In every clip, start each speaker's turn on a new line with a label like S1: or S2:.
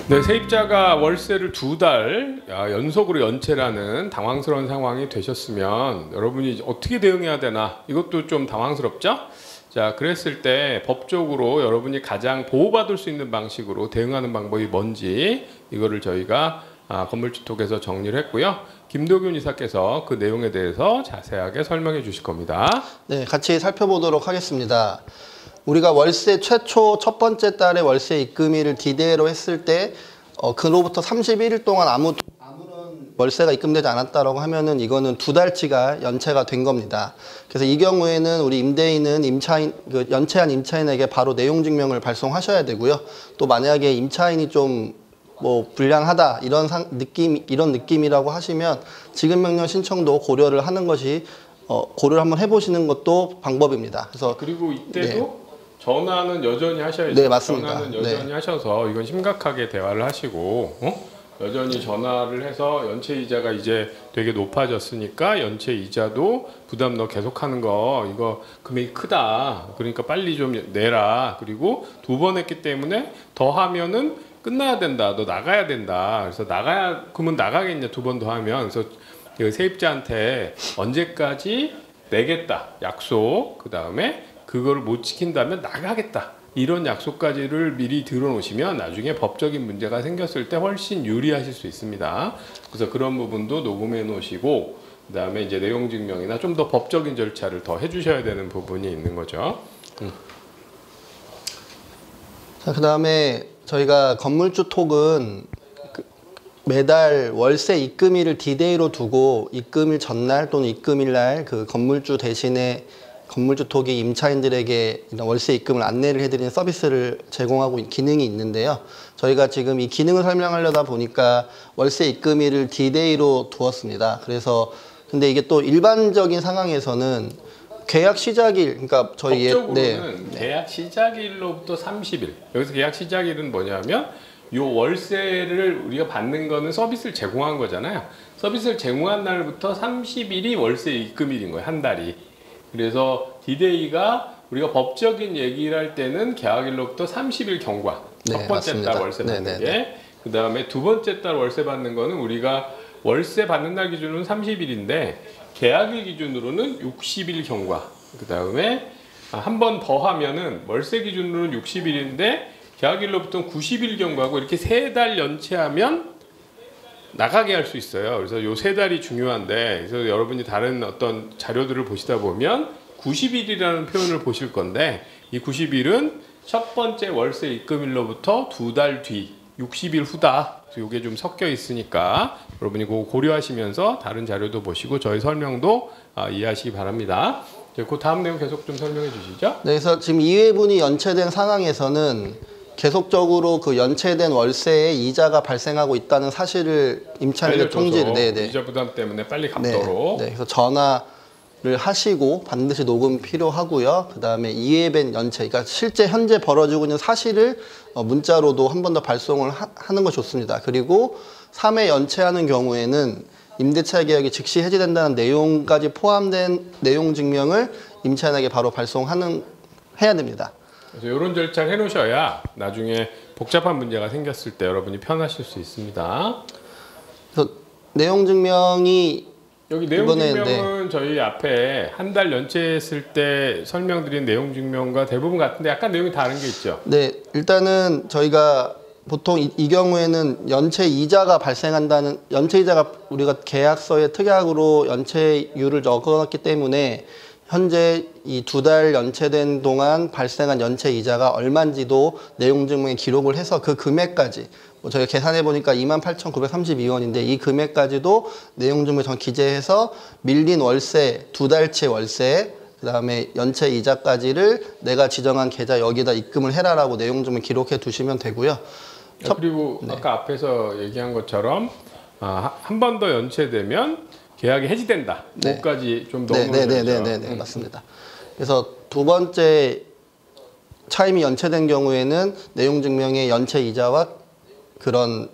S1: 네, 세입자가 월세를 2달 연속으로 연체라는 당황스러운 상황이 되셨으면 여러분이 어떻게 대응해야 되나, 이것도 좀 당황스럽죠? 자, 그랬을 때 법적으로 여러분이 가장 보호받을 수 있는 방식으로 대응하는 방법이 뭔지, 이거를 저희가 건물주톡에서 정리를 했고요. 김도균 이사께서 그 내용에 대해서 자세하게 설명해 주실 겁니다.
S2: 네, 같이 살펴보도록 하겠습니다. 우리가 월세 최초 첫 번째 달에 월세 입금일을 디데이로 했을 때 그로부터 31일 동안 아무런 월세가 입금되지 않았다라고 하면은 이거는 2달치가 연체가 된 겁니다. 그래서 이 경우에는 우리 임대인은 연체한 임차인에게 바로 내용 증명을 발송하셔야 되고요. 또 만약에 임차인이 좀 불량하다 이런 느낌이라고 하시면 지급 명령 신청도 고려를 하는 것이 고려를 한번 해보시는 것도 방법입니다. 그래서
S1: 그리고 이때도 전화는 여전히 하셔야죠.
S2: 네, 맞습니다.
S1: 전화는 여전히 하셔서 이건 심각하게 대화를 하시고 여전히 전화를 해서 연체 이자가 이제 되게 높아졌으니까 연체 이자도 부담 너 계속하는 거 이거 금액이 크다. 그러니까 빨리 좀 내라. 그리고 2번 했기 때문에 더 하면은 끝나야 된다. 너 나가야 된다. 그래서 그러면 나가겠냐 2번 더 하면. 그래서 세입자한테 언제까지 내겠다 약속, 그 다음에 그거를 못 지킨다면 나가겠다, 이런 약속까지를 미리 들어놓으시면 나중에 법적인 문제가 생겼을 때 훨씬 유리하실 수 있습니다. 그래서 그런 부분도 녹음해 놓으시고, 그 다음에 이제 내용 증명이나 좀 더 법적인 절차를 더 해주셔야 되는 부분이 있는 거죠.
S2: 자, 그 다음에 저희가 건물주톡은 매달 월세 입금일을 디데이로 두고 입금일 전날 또는 입금일날 그 건물주 대신에 건물주톡이 임차인들에게 월세 입금을 안내를 해드리는 서비스를 제공하고 기능이 있는데요. 저희가 지금 이 기능을 설명하려다 보니까 월세 입금일을 디데이로 두었습니다. 그래서 근데 이게 또 일반적인 상황에서는 계약 시작일, 그러니까 저희
S1: 법적으로는 계약 시작일로부터 30일. 여기서 계약 시작일은 뭐냐면 요 월세를 우리가 받는 거는 서비스를 제공한 거잖아요. 서비스를 제공한 날부터 30일이 월세 입금일인 거예요, 한 달이. 그래서 디데이가 우리가 법적인 얘기를 할 때는 계약일로부터 30일 경과. 첫 번째
S2: 맞습니다.
S1: 달 월세 받는 게. 그 다음에 2번째 달 월세 받는 거는 우리가 월세 받는 날 기준으로는 30일인데 계약일 기준으로는 60일 경과. 그 다음에 한 번 더 하면은 월세 기준으로는 60일인데 계약일로부터는 90일 경과하고 이렇게 3달 연체하면 나가게 할 수 있어요. 그래서 요 3달이 중요한데, 그래서 여러분이 다른 어떤 자료들을 보시다 보면 90일이라는 표현을 보실 건데, 이 90일은 첫 번째 월세 입금일로부터 2달 뒤 60일 후다. 그래서 요게 좀 섞여 있으니까 여러분이 그거 고려하시면서 다른 자료도 보시고 저희 설명도 이해하시기 바랍니다. 그 다음 내용 계속 좀 설명해 주시죠.
S2: 네, 그래서 지금 2회분이 연체된 상황에서는 계속적으로 그 연체된 월세에 이자가 발생하고 있다는 사실을 임차인에게 통지를
S1: 이자 부담 때문에 빨리 갚도록.
S2: 네, 그래서 전화를 하시고 반드시 녹음 필요하고요. 그 다음에 2회분 연체, 그러니까 실제 현재 벌어지고 있는 사실을 문자로도 한 번 더 발송을 하는 거 좋습니다. 그리고 3회 연체하는 경우에는 임대차 계약이 즉시 해지된다는 내용까지 포함된 내용 증명을 임차인에게 바로 해야 됩니다.
S1: 그래서 이런 절차를 해놓으셔야 나중에 복잡한 문제가 생겼을 때 여러분이 편하실 수 있습니다.
S2: 그래서 내용 증명이
S1: 여기 내용 증명은 저희 앞에 한 달 연체했을 때 설명드린 내용 증명과 대부분 같은데 약간 내용이 다른 게 있죠?
S2: 네, 일단은 저희가 보통 이 경우에는 연체 이자가 우리가 계약서에 특약으로 연체율을 적어놨기 때문에 현재 이 2달 연체된 동안 발생한 연체 이자가 얼마인지도 내용 증명에 기록을 해서 그 금액까지 저희가 계산해 보니까 28,932원인데 이 금액까지도 내용 증명에 기재해서 밀린 월세, 2달치 월세, 그 다음에 연체 이자까지를 내가 지정한 계좌 여기다 입금을 해라라고 내용 증명 기록해 두시면 되고요.
S1: 그리고 아까 앞에서 얘기한 것처럼 한 번 더 연체되면 계약이 해지된다. 그것까지 좀 넣어놓으셔야죠.
S2: 네, 맞습니다. 그래서 2번째 차임이 연체된 경우에는 내용 증명에 연체 이자와 그런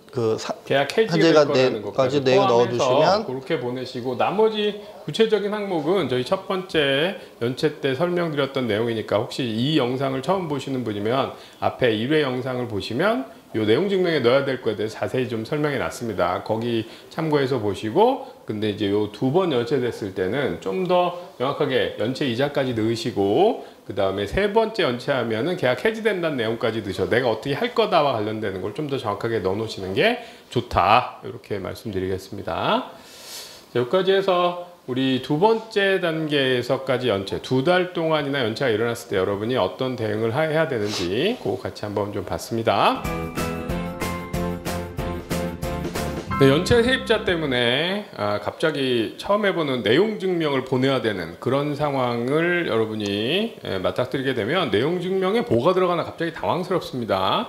S1: 계약 해지가 될 것까지
S2: 내용 넣어두시면
S1: 그렇게 보내시고, 나머지 구체적인 항목은 저희 첫 번째 연체 때 설명드렸던 내용이니까 혹시 이 영상을 처음 보시는 분이면 앞에 1회 영상을 보시면 요 내용 증명에 넣어야 될 거에 대해서 자세히 좀 설명해 놨습니다. 거기 참고해서 보시고, 근데 이제 요 2번 연체됐을 때는 좀 더 명확하게 연체 이자까지 넣으시고, 그 다음에 3번째 연체하면은 계약 해지된다는 내용까지 넣으셔. 내가 어떻게 할 거다와 관련되는 걸 좀 더 정확하게 넣어 놓으시는 게 좋다. 이렇게 말씀드리겠습니다. 자, 여기까지 해서 우리 2번째 단계에서까지 연체, 2달 동안이나 연체가 일어났을 때 여러분이 어떤 대응을 해야 되는지 그거 같이 한번 좀 봤습니다. 네, 연체 세입자 때문에 갑자기 처음 해보는 내용 증명을 보내야 되는 그런 상황을 여러분이 맞닥뜨리게 되면 내용 증명에 뭐가 들어가나 갑자기 당황스럽습니다.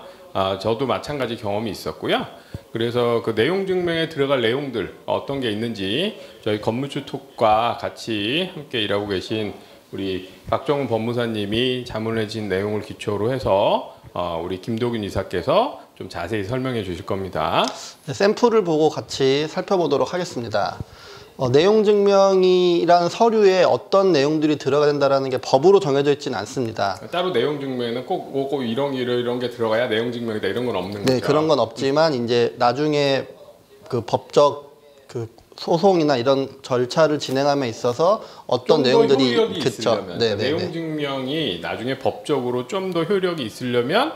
S1: 저도 마찬가지 경험이 있었고요. 그래서 그 내용 증명에 들어갈 내용들 어떤 게 있는지 저희 건물주 톡과 같이 함께 일하고 계신 우리 박정훈 법무사님이 자문해 주신 내용을 기초로 해서 우리 김도균 이사께서 좀 자세히 설명해 주실 겁니다.
S2: 네, 샘플을 보고 같이 살펴보도록 하겠습니다. 내용 증명이라는 서류에 어떤 내용들이 들어가야 된다는 게 법으로 정해져 있지는 않습니다.
S1: 따로 내용 증명에는 꼭 이런 게 들어가야 내용 증명이다 이런 건 없는
S2: 네,
S1: 거죠.
S2: 그런 건 없지만 이제 나중에 그 법적 그 소송이나 이런 절차를 진행함에 있어서 어떤 내용들이
S1: 효력이
S2: 그쵸.
S1: 있으려면
S2: 네, 네,
S1: 내용
S2: 네.
S1: 증명이 나중에 법적으로 좀 더 효력이 있으려면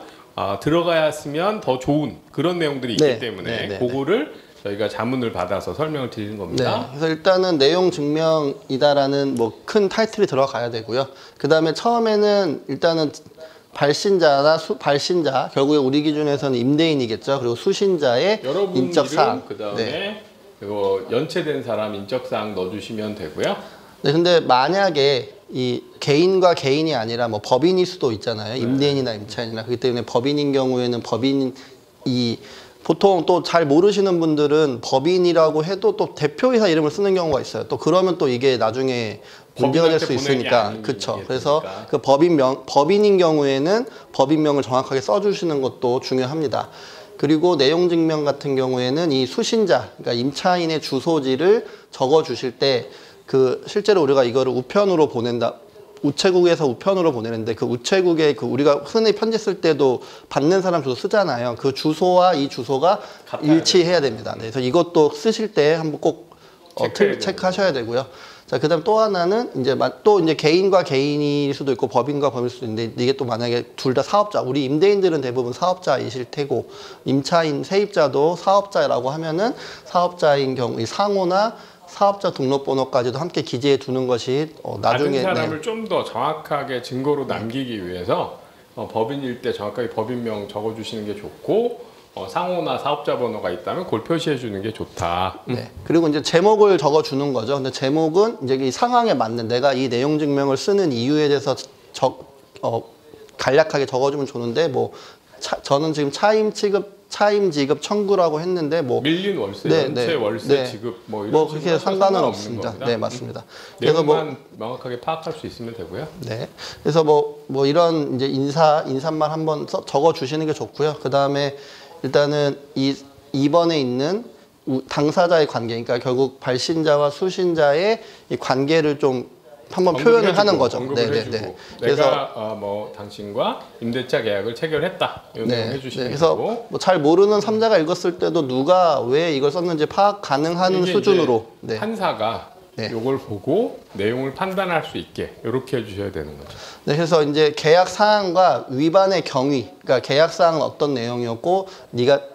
S1: 들어가야 했으면 더 좋은 그런 내용들이 있기
S2: 네,
S1: 때문에
S2: 네, 네,
S1: 그거를 저희가 자문을 받아서 설명을 드리는 겁니다.
S2: 네, 그래서 일단은 내용 증명이다라는 뭐 큰 타이틀이 들어가야 되고요. 그 다음에 처음에는 일단은 발신자나 발신자, 결국에 우리 기준에서는 임대인이겠죠. 그리고 수신자의
S1: 여러분
S2: 인적 사항.
S1: 이름 그다음에
S2: 네.
S1: 이거 연체된 사람 인적 사항 넣어주시면 되고요.
S2: 네, 근데 만약에 이 개인과 개인이 아니라 뭐 법인일 수도 있잖아요. 임대인이나 임차인이나. 그렇기 때문에 법인인 경우에는 보통 또 잘 모르시는 분들은 법인이라고 해도 또 대표이사 이름을 쓰는 경우가 있어요. 또 그러면 또 이게 나중에 문제가 될 수 있으니까. 그렇죠. 그래서 그 법인인 경우에는 법인명을 정확하게 써주시는 것도 중요합니다. 그리고 내용 증명 같은 경우에는 이 수신자, 그러니까 임차인의 주소지를 적어 주실 때 그 실제로 우리가 이거를 우편으로 보낸다. 우체국에서 우편으로 보내는데 그 우체국에 그 우리가 흔히 편지 쓸 때도 받는 사람 주소 쓰잖아요. 그 주소와 이 주소가 일치해야 됩니다. 네, 그래서 이것도 쓰실 때 한번 꼭 체크하셔야 되고요. 자, 그다음 또 하나는 이제 개인과 개인일 수도 있고 법인과 법인일 수도 있는데 이게 또 만약에 둘 다 사업자, 우리 임대인들은 대부분 사업자이실 테고 임차인 세입자도 사업자라고 하면은 사업자인 경우 이 상호나 사업자 등록번호까지도 함께 기재해 두는 것이 나중에
S1: 받은 사람을 좀 더 정확하게 증거로 남기기 위해서 법인일 때 정확하게 법인명 적어주시는 게 좋고 상호나 사업자 번호가 있다면 그걸 표시해 주는 게 좋다.
S2: 네. 그리고 이제 제목을 적어 주는 거죠. 근데 제목은 이제 이 상황에 맞는 내가 이 내용 증명을 쓰는 이유에 대해서 간략하게 적어주면 좋은데 뭐 저는 지금 차임 지급 청구라고 했는데 뭐
S1: 밀린 월세,
S2: 네,
S1: 연체
S2: 네,
S1: 월세
S2: 네.
S1: 지급 뭐 이런
S2: 뭐 그렇게 상관은 없습니다.
S1: 겁니다.
S2: 네, 맞습니다. 그래서
S1: 내용만 명확하게 파악할 수 있으면 되고요.
S2: 네. 그래서 뭐 이런 이제 인사말 한번 적어 주시는 게 좋고요. 그다음에 일단은 이 2번에 있는 당사자의 관계, 그러니까 결국 발신자와 수신자의 이 관계를 좀 한번 표현을 하는 거죠.
S1: 네네네. 내가 뭐 당신과 임대차 계약을 체결했다. 이런 내용 해주시면
S2: 그래서
S1: 되고.
S2: 뭐 잘 모르는 3자가 읽었을 때도 누가 왜 이걸 썼는지 파악 가능한 수준으로. 네.
S1: 판사가 이걸 보고 내용을 판단할 수 있게 이렇게 해주셔야 되는 거죠.
S2: 네, 그래서 이제 계약 사항과 위반의 경위, 그러니까 계약 사항은 어떤 내용이었고, 그러니까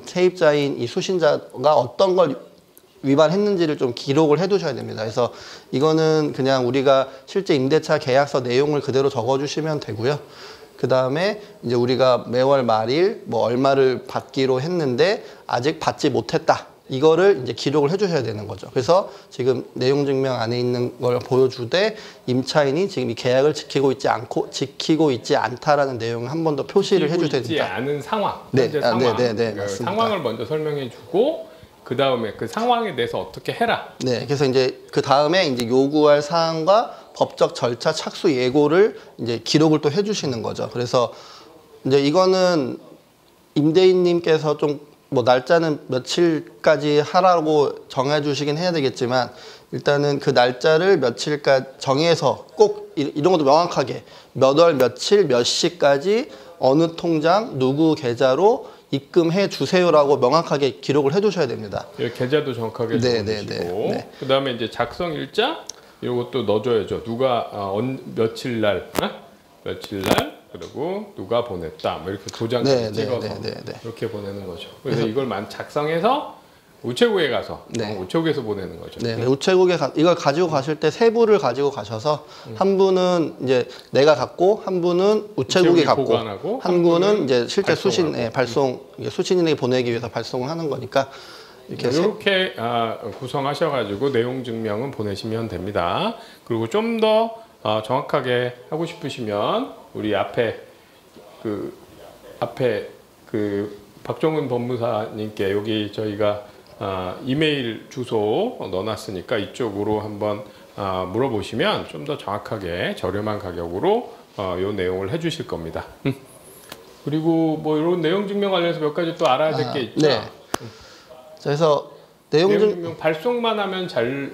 S2: 세입자인 이 수신자가 어떤 걸 위반했는지를 좀 기록을 해두셔야 됩니다. 그래서 이거는 그냥 우리가 실제 임대차 계약서 내용을 그대로 적어주시면 되고요. 그 다음에 이제 우리가 매월 말일 뭐 얼마를 받기로 했는데 아직 받지 못했다. 이거를 이제 기록을 해주셔야 되는 거죠. 그래서 지금 내용 증명 안에 있는 걸 보여주되 임차인이 지금 이 계약을 지키고 있지 않다라는 내용을 한 번 더 표시를 해주셔야 됩니다.
S1: 지키고 있지 않은 상황,
S2: 네,
S1: 현재 상황,
S2: 맞습니다.
S1: 상황을 먼저 설명해주고 그 다음에 그 상황에 대해서 어떻게 해라.
S2: 네, 그래서 이제 그 다음에 이제 요구할 사항과 법적 절차 착수 예고를 이제 기록을 또 해주시는 거죠. 그래서 이제 이거는 임대인님께서 좀 뭐 날짜는 며칠까지 하라고 정해주시긴 해야 되겠지만 일단은 그 날짜를 며칠까지 정해서 꼭 이런 것도 명확하게 몇 월 며칠 몇 시까지 어느 통장 누구 계좌로 입금해 주세요라고 명확하게 기록을 해두셔야 됩니다.
S1: 계좌도 정확하게 적어주시고 그다음에 이제 작성 일자 이것도 넣어줘야죠. 누가 며칠 날 그리고 누가 보냈다 뭐 이렇게 도장까지 찍어서 이렇게 보내는 거죠. 그래서 이걸 작성해서 우체국에 가서 우체국에서 보내는 거죠.
S2: 네, 우체국에 이걸 가지고 가실 때 세 부를 가지고 가셔서 한 분은 이제 내가 갖고 한 분은 우체국이 갖고
S1: 보관하고
S2: 한 분은 이제 실제
S1: 발송하고.
S2: 수신인에게 보내기 위해서 발송을 하는 거니까
S1: 이렇게 구성하셔가지고 내용 증명은 보내시면 됩니다. 그리고 좀 더 정확하게 하고 싶으시면 우리 앞에 박종훈 법무사님께 여기 저희가 이메일 주소 넣어놨으니까 이쪽으로 한번 물어보시면 좀 더 정확하게 저렴한 가격으로 요 내용을 해주실 겁니다. 그리고 뭐 이런 내용 증명 관련해서 몇 가지 또 알아야 될 게 있죠.
S2: 네. 그래서 내용
S1: 증명 발송만 하면 잘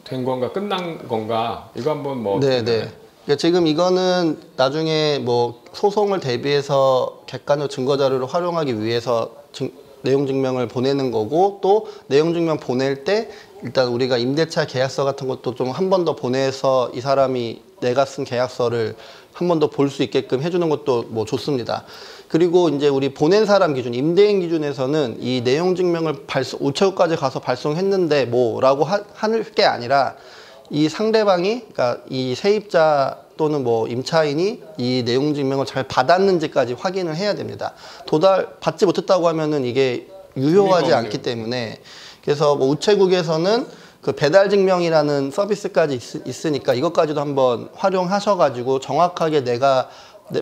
S1: 된 건가 끝난 건가 이거 한번 뭐.
S2: 네네. 지금 이거는 나중에 뭐 소송을 대비해서 객관적 증거 자료를 활용하기 위해서 내용 증명을 보내는 거고 또 내용 증명 보낼 때 일단 우리가 임대차 계약서 같은 것도 좀 한 번 더 보내서 이 사람이 내가 쓴 계약서를 한 번 더 볼 수 있게끔 해주는 것도 뭐 좋습니다. 그리고 이제 우리 보낸 사람 기준, 임대인 기준에서는 이 내용 증명을 우체국까지 가서 발송했는데 뭐라고 할 게 아니라 이 상대방이, 그러니까 이 세입자 또는 뭐 임차인이 이 내용 증명을 잘 받았는지까지 확인을 해야 됩니다. 받지 못했다고 하면은 이게 유효하지 않기 때문에 그래서 뭐 우체국에서는 그 배달 증명이라는 서비스까지 있으니까 이것까지도 한번 활용하셔가지고 정확하게 내가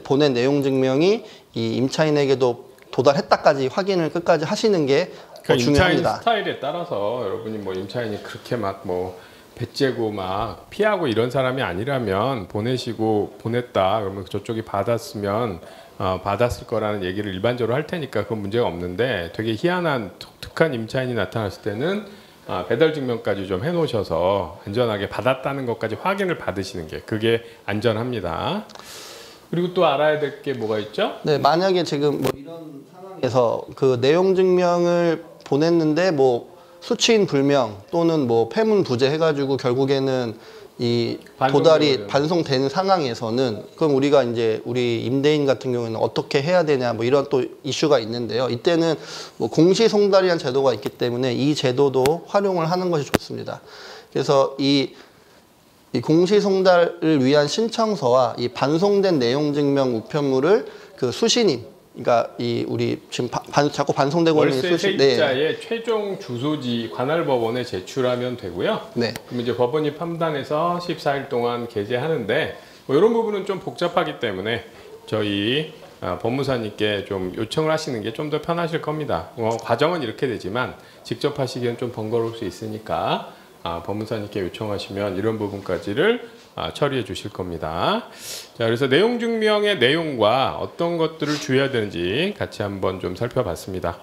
S2: 보낸 내용 증명이 이 임차인에게도 도달했다까지 확인을 끝까지 하시는 게 중요합니다.
S1: 임차인 스타일에 따라서 여러분이 뭐 임차인이 그렇게 막 뭐 배째고 막 피하고 이런 사람이 아니라면 보냈다 그러면 저쪽이 받았으면 받았을 거라는 얘기를 일반적으로 할 테니까 그건 문제가 없는데 되게 희한한 독특한 임차인이 나타났을 때는 배달 증명까지 좀 해놓으셔서 안전하게 받았다는 것까지 확인을 받으시는 게 그게 안전합니다. 그리고 또 알아야 될 게 뭐가 있죠?
S2: 네, 만약에 지금 뭐 이런 상황에서 그 내용 증명을 보냈는데 뭐 수취인 불명 또는 뭐 폐문 부재 해가지고 결국에는 이 도달이 반송되는 상황에서는 그럼 우리가 이제 우리 임대인 같은 경우에는 어떻게 해야 되냐 뭐 이런 또 이슈가 있는데요. 이때는 뭐 공시송달이라는 제도가 있기 때문에 이 제도도 활용을 하는 것이 좋습니다. 그래서 이 공시송달을 위한 신청서와 이 반송된 내용증명 우편물을 그 수신인, 그러니까 우리 지금 자꾸 반송되고 있는
S1: 월세 세입자의 최종 주소지 관할법원에 제출하면 되고요.
S2: 네.
S1: 그럼 이제 법원이 판단해서 14일 동안 게재하는데 뭐 이런 부분은 좀 복잡하기 때문에 저희 법무사님께 좀 요청을 하시는 게 좀 더 편하실 겁니다. 과정은 이렇게 되지만 직접 하시기엔 좀 번거로울 수 있으니까 법무사님께 요청하시면 이런 부분까지를 처리해 주실 겁니다. 자, 그래서 내용 증명의 내용과 어떤 것들을 주의해야 되는지 같이 한번 좀 살펴봤습니다.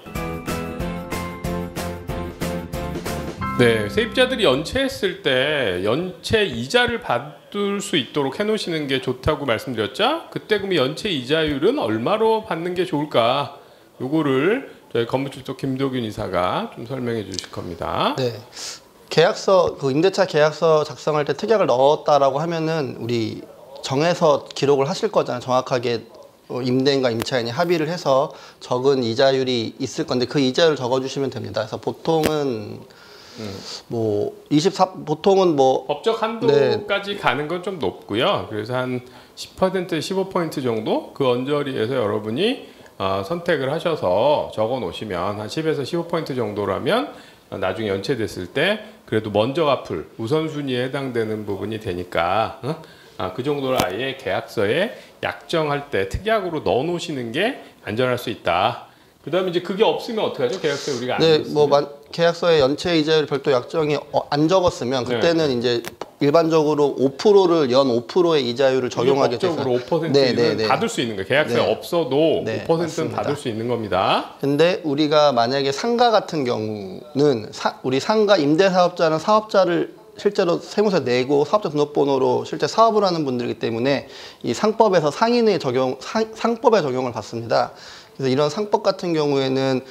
S1: 네, 세입자들이 연체했을 때 연체 이자를 받을 수 있도록 해놓으시는 게 좋다고 말씀드렸죠? 그때 그럼 연체 이자율은 얼마로 받는 게 좋을까? 요거를 저희 건물주택 김도균 이사가 좀 설명해 주실 겁니다.
S2: 네. 계약서, 임대차 계약서 작성할 때 특약을 넣었다라고 하면은 우리 정해서 기록을 하실 거잖아요. 정확하게 임대인과 임차인이 합의를 해서 적은 이자율이 있을 건데 그 이자율을 적어주시면 됩니다. 그래서 보통은 보통은
S1: 법적 한도까지 가는 건 좀 높고요. 그래서 한 10%, 15% 정도 그 언저리에서 여러분이 선택을 하셔서 적어 놓으시면 한 10에서 15% 정도라면 나중에 연체됐을 때 그래도 먼저 갚을 우선순위에 해당되는 부분이 되니까 그 정도를 아예 계약서에 약정할 때 특약으로 넣어 놓으시는 게 안전할 수 있다. 그 다음에 이제 그게 없으면 어떻게 하죠? 계약서에 우리가 안 넣었으면?
S2: 계약서에 연체 이자율 별도 약정이 안 적었으면 그때는 이제 일반적으로 5%를 연 5%의 이자율을 적용하게 돼서
S1: 법적으로 5%는 받을 수 있는 거예요. 계약서에 없어도 5%는
S2: 맞습니다.
S1: 받을 수 있는 겁니다.
S2: 근데 우리가 만약에 상가 같은 경우는 우리 상가 임대사업자는 사업자를 실제로 세무서 내고 사업자 등록번호로 실제 사업을 하는 분들이기 때문에 이 상법에서 상법의 적용을 받습니다. 그래서 이런 상법 같은 경우에는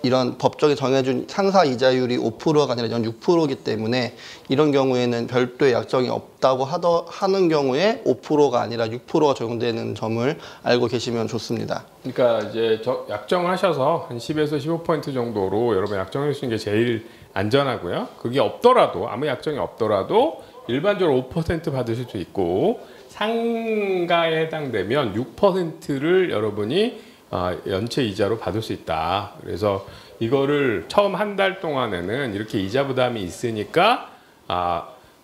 S2: 이런 법적에 정해준 상사 이자율이 5%가 아니라 6%이기 때문에 이런 경우에는 별도의 약정이 없다고 하는 경우에 5%가 아니라 6%가 적용되는 점을 알고 계시면 좋습니다.
S1: 그러니까 이제 약정하셔서 한 10에서 15% 정도로 여러분 약정해 주시는 게 제일 안전하고요. 그게 없더라도 아무 약정이 없더라도 일반적으로 5% 받으실 수 있고 상가에 해당되면 6%를 여러분이 연체 이자로 받을 수 있다. 그래서 이거를 처음 한 달 동안에는 이렇게 이자 부담이 있으니까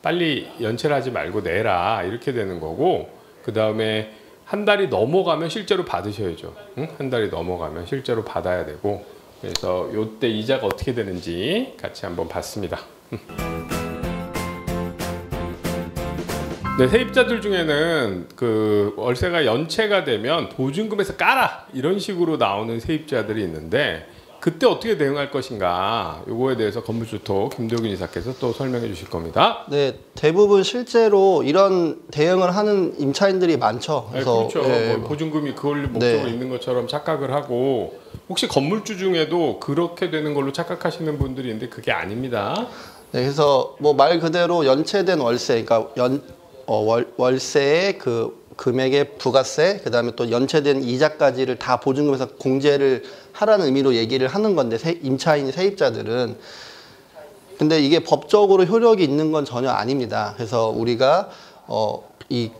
S1: 빨리 연체를 하지 말고 내라 이렇게 되는 거고, 그 다음에 한 달이 넘어가면 실제로 받으셔야죠. 응? 한 달이 넘어가면 실제로 받아야 되고, 그래서 요때 이자가 어떻게 되는지 같이 한번 봤습니다. 네, 세입자들 중에는 그 월세가 연체가 되면 보증금에서 까라 이런 식으로 나오는 세입자들이 있는데, 그때 어떻게 대응할 것인가, 요거에 대해서 건물주토 김도균 이사께서 또 설명해 주실 겁니다.
S2: 네, 대부분 실제로 이런 대응을 하는 임차인들이 많죠. 그래서
S1: 그렇죠. 뭐 보증금이 그걸 목적으로 있는 것처럼 착각을 하고, 혹시 건물주 중에도 그렇게 되는 걸로 착각하시는 분들이 있는데 그게 아닙니다.
S2: 네, 그래서 뭐 말 그대로 연체된 월세, 그러니까 월세의 그 금액의 부가세, 그 다음에 또 연체된 이자까지를 다 보증금에서 공제를 하라는 의미로 얘기를 하는 건데, 임차인 세입자들은. 근데 이게 법적으로 효력이 있는 건 전혀 아닙니다. 그래서 우리가 이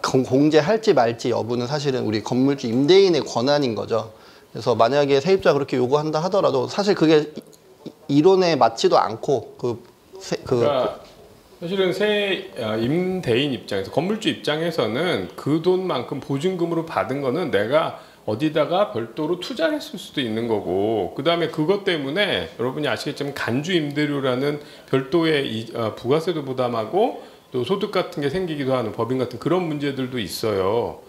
S2: 공제할지 말지 여부는 사실은 우리 건물주 임대인의 권한인 거죠. 그래서 만약에 세입자 그렇게 요구한다 하더라도 사실 그게 이론에 맞지도 않고
S1: 그러니까 사실은 임대인 입장에서, 건물주 입장에서는 그 돈만큼 보증금으로 받은 거는 내가 어디다가 별도로 투자를 했을 수도 있는 거고, 그 다음에 그것 때문에 여러분이 아시겠지만 간주 임대료라는 별도의 부가세도 부담하고 또 소득 같은 게 생기기도 하는 법인 같은 그런 문제들도 있어요.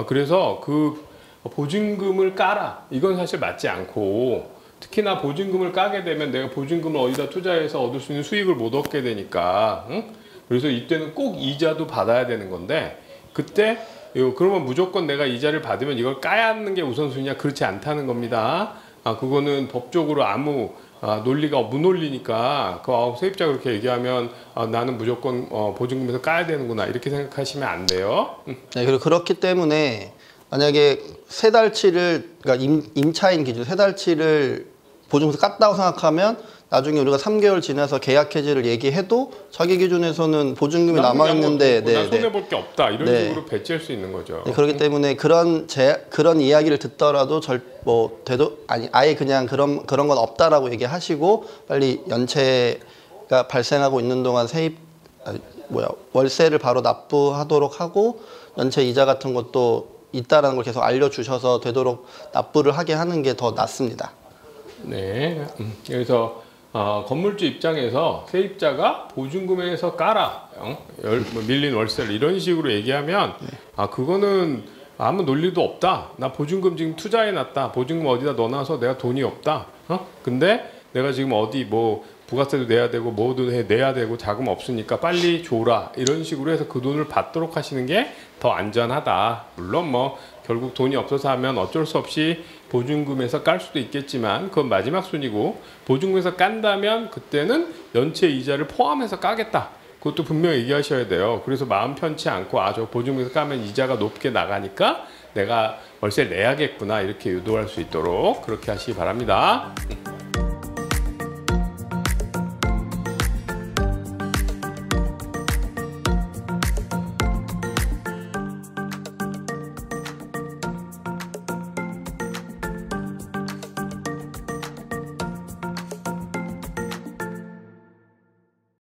S1: 그래서 그 보증금을 까라, 이건 사실 맞지 않고, 특히나 보증금을 까게 되면 내가 보증금을 어디다 투자해서 얻을 수 있는 수익을 못 얻게 되니까, 응? 그래서 이때는 꼭 이자도 받아야 되는 건데, 그때 그러면 무조건 내가 이자를 받으면 이걸 까야 하는 게 우선순위냐? 그렇지 않다는 겁니다. 그거는 법적으로 아무 논리가 무논리니까, 세입자가 그렇게 얘기하면 나는 무조건 보증금에서 까야 되는구나 이렇게 생각하시면 안 돼요.
S2: 네, 그리고 그렇기 때문에 만약에 세 달치를, 그러니까 임차인 기준 세 달치를 보증금에서 깠다고 생각하면 나중에 우리가 3개월 지나서 계약 해지를 얘기해도 자기 기준에서는 보증금이 남아있는데
S1: 난 손해볼 게 없다 이런 식으로 배치할 수 있는 거죠.
S2: 네, 그렇기 때문에 그런 이야기를 듣더라도 아예 그냥 그런 건 없다라고 얘기하시고, 빨리 연체가 발생하고 있는 동안 월세를 바로 납부하도록 하고, 연체 이자 같은 것도 있다라는 걸 계속 알려주셔서 되도록 납부를 하게 하는 게 더 낫습니다.
S1: 네, 그래서 건물주 입장에서 세입자가 보증금에서 까라, 밀린 월세를 이런 식으로 얘기하면 그거는 아무 논리도 없다. 나 보증금 지금 투자해놨다. 보증금 어디다 넣어놔서 내가 돈이 없다. 근데 내가 지금 어디 뭐 부가세도 내야 되고 뭐도 내야 되고 자금 없으니까 빨리 줘라 이런 식으로 해서 그 돈을 받도록 하시는 게 더 안전하다. 물론 뭐 결국 돈이 없어서 하면 어쩔 수 없이 보증금에서 깔 수도 있겠지만 그건 마지막 순위고, 보증금에서 깐다면 그때는 연체 이자를 포함해서 까겠다. 그것도 분명히 얘기하셔야 돼요. 그래서 마음 편치 않고 저 보증금에서 까면 이자가 높게 나가니까 내가 월세를 내야겠구나 이렇게 유도할 수 있도록 그렇게 하시기 바랍니다.